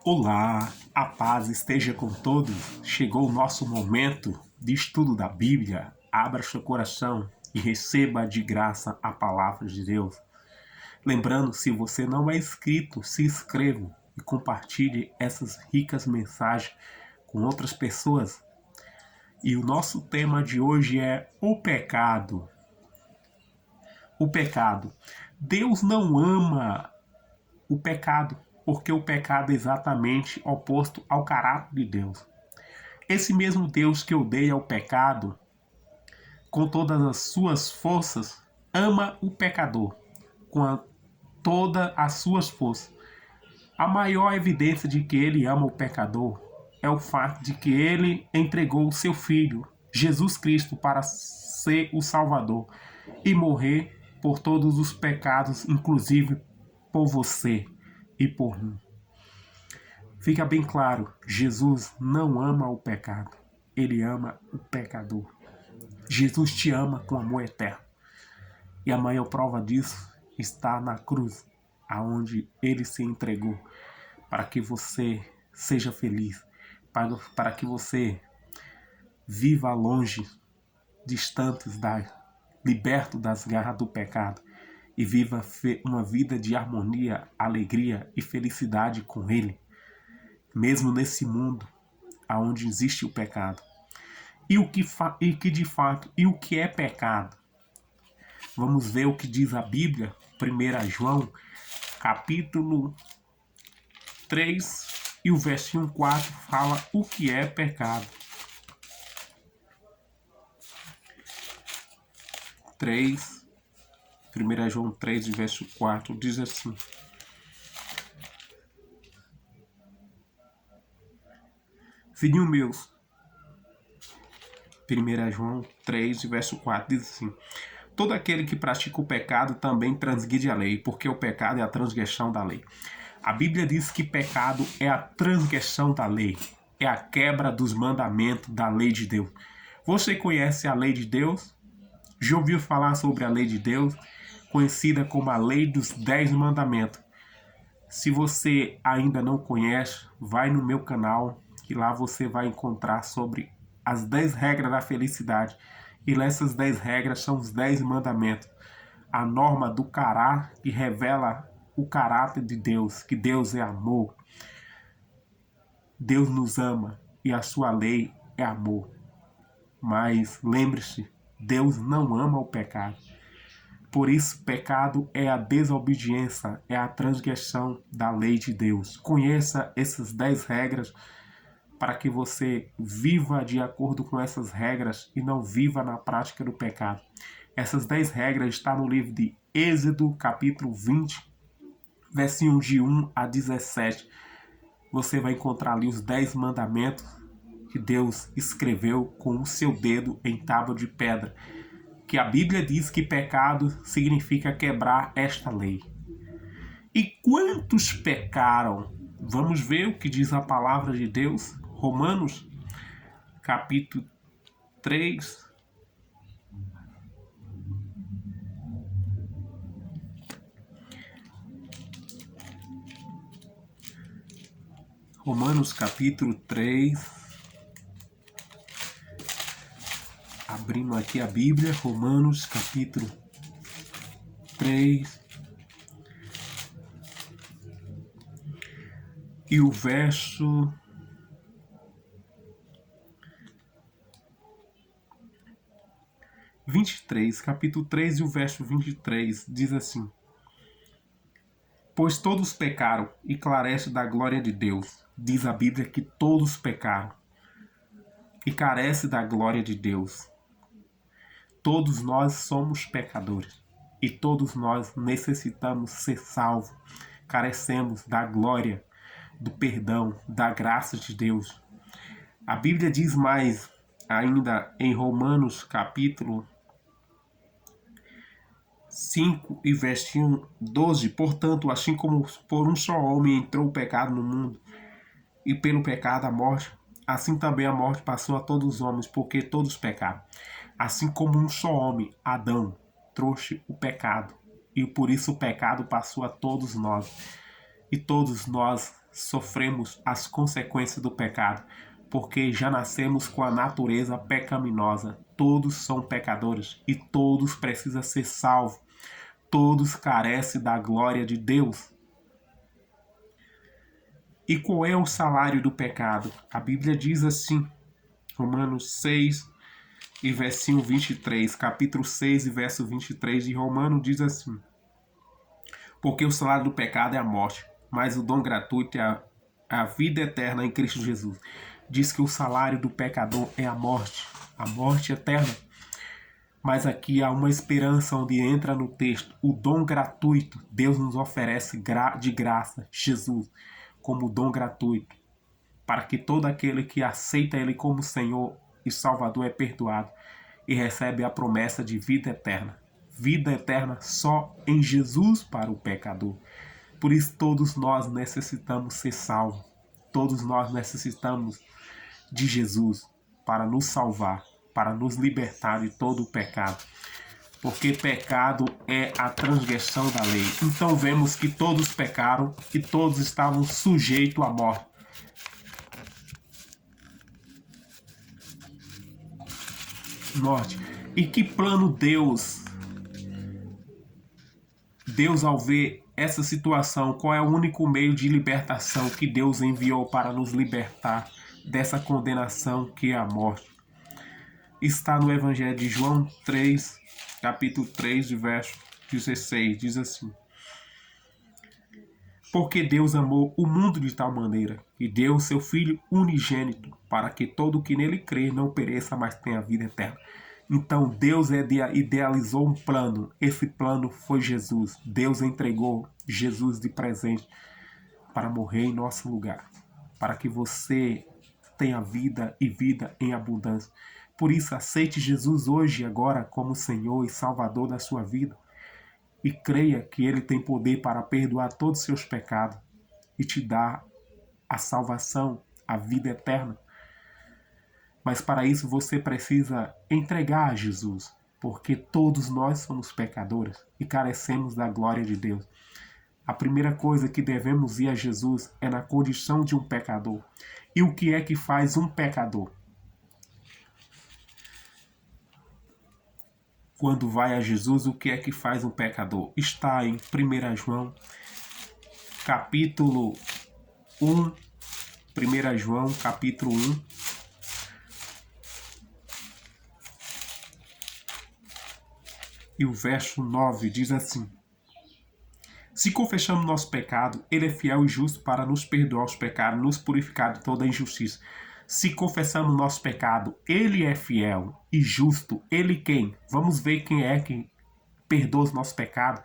Olá, a paz esteja com todos. Chegou o nosso momento de estudo da Bíblia. Abra seu coração e receba de graça a palavra de Deus. Lembrando, se você não é inscrito, se inscreva e compartilhe essas ricas mensagens com outras pessoas. E o nosso tema de hoje é o pecado. O pecado. Deus não ama o pecado, porque o pecado é exatamente oposto ao caráter de Deus. Esse mesmo Deus que odeia o pecado com todas as suas forças, ama o pecador com todas as suas forças. A maior evidência de que ele ama o pecador é o fato de que ele entregou o seu Filho, Jesus Cristo, para ser o Salvador e morrer por todos os pecados, inclusive por você e por mim. Fica bem claro, Jesus não ama o pecado, ele ama o pecador. Jesus te ama com amor eterno. E a maior prova disso está na cruz, aonde ele se entregou para que você seja feliz, para que você viva longe, distantes liberto das garras do pecado e viva uma vida de harmonia, alegria e felicidade com ele, mesmo nesse mundo onde existe o pecado. E o que é pecado? Vamos ver o que diz a Bíblia, 1 João, capítulo 3 e o versículo 4 fala o que é pecado. 1 João 3, verso 4 diz assim: Filhinhos meus, 1 João 3, verso 4 diz assim: todo aquele que pratica o pecado também transgride a lei, porque o pecado é a transgressão da lei. A Bíblia diz que pecado é a transgressão da lei, é a quebra dos mandamentos da lei de Deus. Você conhece a lei de Deus? Já ouviu falar sobre a lei de Deus, conhecida como a lei dos 10 mandamentos? Se você ainda não conhece, vai no meu canal, que lá você vai encontrar sobre as 10 regras da felicidade. E nessas 10 regras são os 10 mandamentos. A norma do caráter que revela o caráter de Deus, que Deus é amor. Deus nos ama e a sua lei é amor. Mas lembre-se, Deus não ama o pecado. Por isso, pecado é a desobediência, é a transgressão da lei de Deus. Conheça essas 10 regras para que você viva de acordo com essas regras e não viva na prática do pecado. Essas 10 regras estão no livro de Êxodo, capítulo 20, versículos de 1 a 17. Você vai encontrar ali os 10 mandamentos que Deus escreveu com o seu dedo em tábua de pedra. Que a Bíblia diz que pecado significa quebrar esta lei. E quantos pecaram? Vamos ver o que diz a palavra de Deus. Romanos, capítulo 3. Romanos, capítulo 3. Abrindo aqui a Bíblia, Romanos, capítulo 3. E o verso 23, capítulo 3 e o verso 23, diz assim: pois todos pecaram e carecem da glória de Deus. Diz a Bíblia que todos pecaram e carecem da glória de Deus. Todos nós somos pecadores e todos nós necessitamos ser salvos. Carecemos da glória, do perdão, da graça de Deus. A Bíblia diz mais ainda em Romanos capítulo 5 e versículo 12. Portanto, assim como por um só homem entrou o pecado no mundo, e pelo pecado a morte, assim também a morte passou a todos os homens, porque todos pecaram. Assim como um só homem, Adão, trouxe o pecado, e por isso o pecado passou a todos nós. E todos nós sofremos as consequências do pecado, porque já nascemos com a natureza pecaminosa. Todos são pecadores e todos precisam ser salvos. Todos carecem da glória de Deus. E qual é o salário do pecado? A Bíblia diz assim, Romanos 6 e versinho 23, capítulo 6 e verso 23 de Romanos diz assim: porque o salário do pecado é a morte, mas o dom gratuito é a vida eterna em Cristo Jesus. Diz que o salário do pecador é a morte eterna. Mas aqui há uma esperança onde entra no texto o dom gratuito. Deus nos oferece de graça Jesus como dom gratuito, para que todo aquele que aceita Ele como Senhor e Salvador é perdoado e recebe a promessa de vida eterna. Vida eterna só em Jesus para o pecador. Por isso todos nós necessitamos ser salvos. Todos nós necessitamos de Jesus para nos salvar, para nos libertar de todo o pecado. Porque pecado é a transgressão da lei. Então vemos que todos pecaram e todos estavam sujeitos à morte. E que plano Deus, ao ver essa situação, qual é o único meio de libertação que Deus enviou para nos libertar dessa condenação que é a morte? Está no Evangelho de João 3, capítulo 3, verso 16, diz assim: porque Deus amou o mundo de tal maneira que deu o seu Filho unigênito, para que todo o que nele crê não pereça, mas tenha vida eterna. Então Deus idealizou um plano. Esse plano foi Jesus. Deus entregou Jesus de presente para morrer em nosso lugar, para que você tenha vida e vida em abundância. Por isso, aceite Jesus hoje e agora como Senhor e Salvador da sua vida e creia que Ele tem poder para perdoar todos os seus pecados e te dar a salvação, a vida eterna. Mas para isso você precisa entregar a Jesus, porque todos nós somos pecadores e carecemos da glória de Deus. A primeira coisa que devemos ir a Jesus é na condição de um pecador. E o que é que faz um pecador? Quando vai a Jesus, o que é que faz um pecador? Está em 1 João, capítulo 1, 1 João, capítulo 1, e o verso 9 diz assim: se confessamos nosso pecado, Ele é fiel e justo para nos perdoar os pecados, nos purificar de toda injustiça. Se confessamos nosso pecado, Ele é fiel e justo. Ele quem? Vamos ver quem é que perdoa os nossos pecados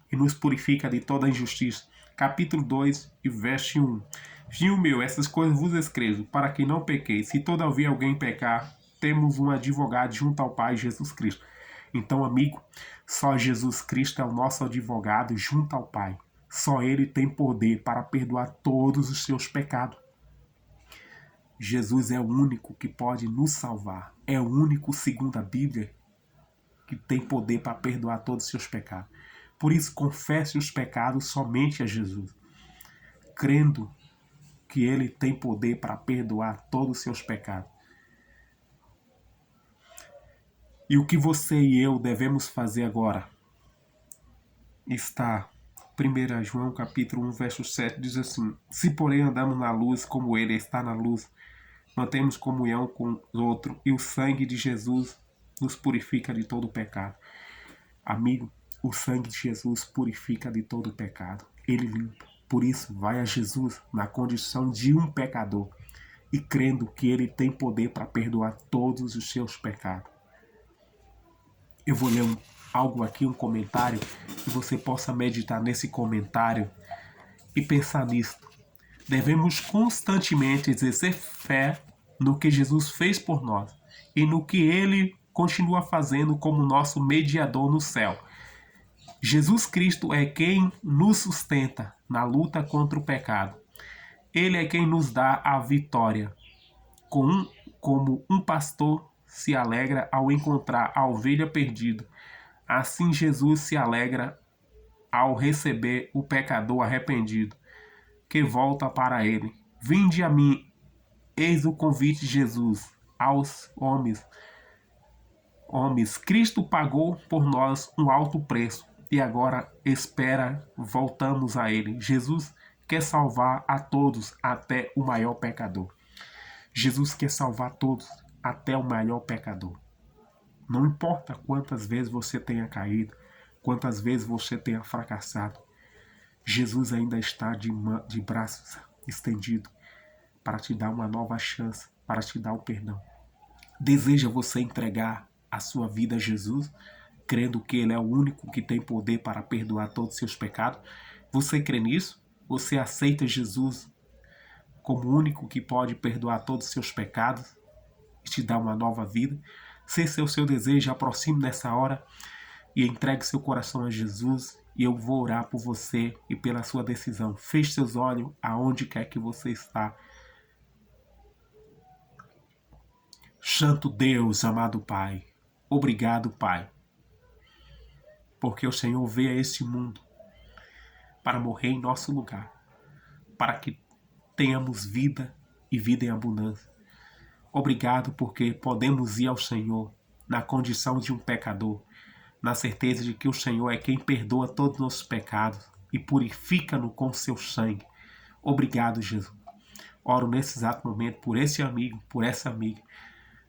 e nos purifica de toda injustiça. Capítulo 2 e verso 1. Filho meu, essas coisas vos escrevo, para que não pequeis. Se todavia alguém pecar, temos um advogado junto ao Pai, Jesus Cristo. Então, amigo, só Jesus Cristo é o nosso advogado junto ao Pai. Só Ele tem poder para perdoar todos os seus pecados. Jesus é o único que pode nos salvar. É o único, segundo a Bíblia, que tem poder para perdoar todos os seus pecados. Por isso, confesse os pecados somente a Jesus, crendo que Ele tem poder para perdoar todos os seus pecados. E o que você e eu devemos fazer agora? Está 1 João capítulo 1, verso 7, diz assim: se porém andamos na luz como Ele está na luz, mantemos comunhão com o outro, e o sangue de Jesus nos purifica de todo o pecado. Amigo, o sangue de Jesus purifica de todo o pecado. Ele limpa. Por isso, vai a Jesus na condição de um pecador e crendo que Ele tem poder para perdoar todos os seus pecados. Eu vou ler algo aqui, um comentário, que você possa meditar nesse comentário e pensar nisto. Devemos constantemente exercer fé no que Jesus fez por nós e no que Ele continua fazendo como nosso mediador no céu. Jesus Cristo é quem nos sustenta na luta contra o pecado. Ele é quem nos dá a vitória. Como um pastor se alegra ao encontrar a ovelha perdida, assim Jesus se alegra ao receber o pecador arrependido. que volta para ele. Vinde a mim, eis o convite de Jesus aos homens. Cristo pagou por nós um alto preço e agora espera voltamos a ele. Jesus quer salvar a todos, até o maior pecador. Jesus quer salvar todos, até o maior pecador. Não importa quantas vezes você tenha caído, quantas vezes você tenha fracassado, Jesus ainda está de braços estendidos para te dar uma nova chance, para te dar o perdão. Deseja você entregar a sua vida a Jesus, crendo que Ele é o único que tem poder para perdoar todos os seus pecados? Você crê nisso? Você aceita Jesus como o único que pode perdoar todos os seus pecados e te dar uma nova vida? Se esse é o seu desejo, aproxime nessa hora e entregue seu coração a Jesus, e eu vou orar por você e pela sua decisão. Feche seus olhos aonde quer que você está. Santo Deus, amado Pai, obrigado, Pai, porque o Senhor veio a este mundo para morrer em nosso lugar, para que tenhamos vida e vida em abundância. Obrigado porque podemos ir ao Senhor na condição de um pecador, na certeza de que o Senhor é quem perdoa todos os nossos pecados e purifica-nos com seu sangue. Obrigado, Jesus. Oro nesse exato momento por esse amigo, por essa amiga,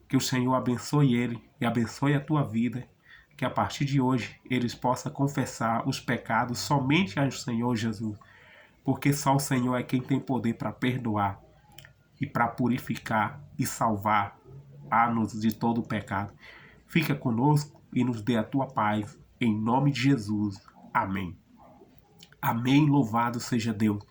que o Senhor abençoe ele e abençoe a tua vida, que a partir de hoje eles possam confessar os pecados somente ao Senhor Jesus, porque só o Senhor é quem tem poder para perdoar e para purificar e salvar-nos de todo o pecado. Fica conosco e nos dê a tua paz, em nome de Jesus. Amém. Amém, louvado seja Deus.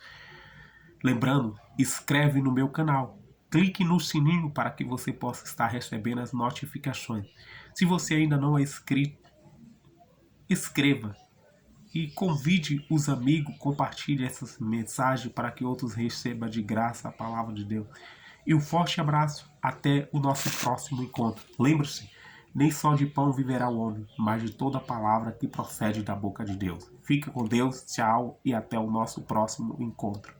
Lembrando, inscreve no meu canal. Clique no sininho para que você possa estar recebendo as notificações. Se você ainda não é inscrito, inscreva e convide os amigos, compartilhe essas mensagens para que outros recebam de graça a palavra de Deus. E um forte abraço, até o nosso próximo encontro. Lembre-se, nem só de pão viverá o homem, mas de toda palavra que procede da boca de Deus. Fique com Deus, tchau e até o nosso próximo encontro.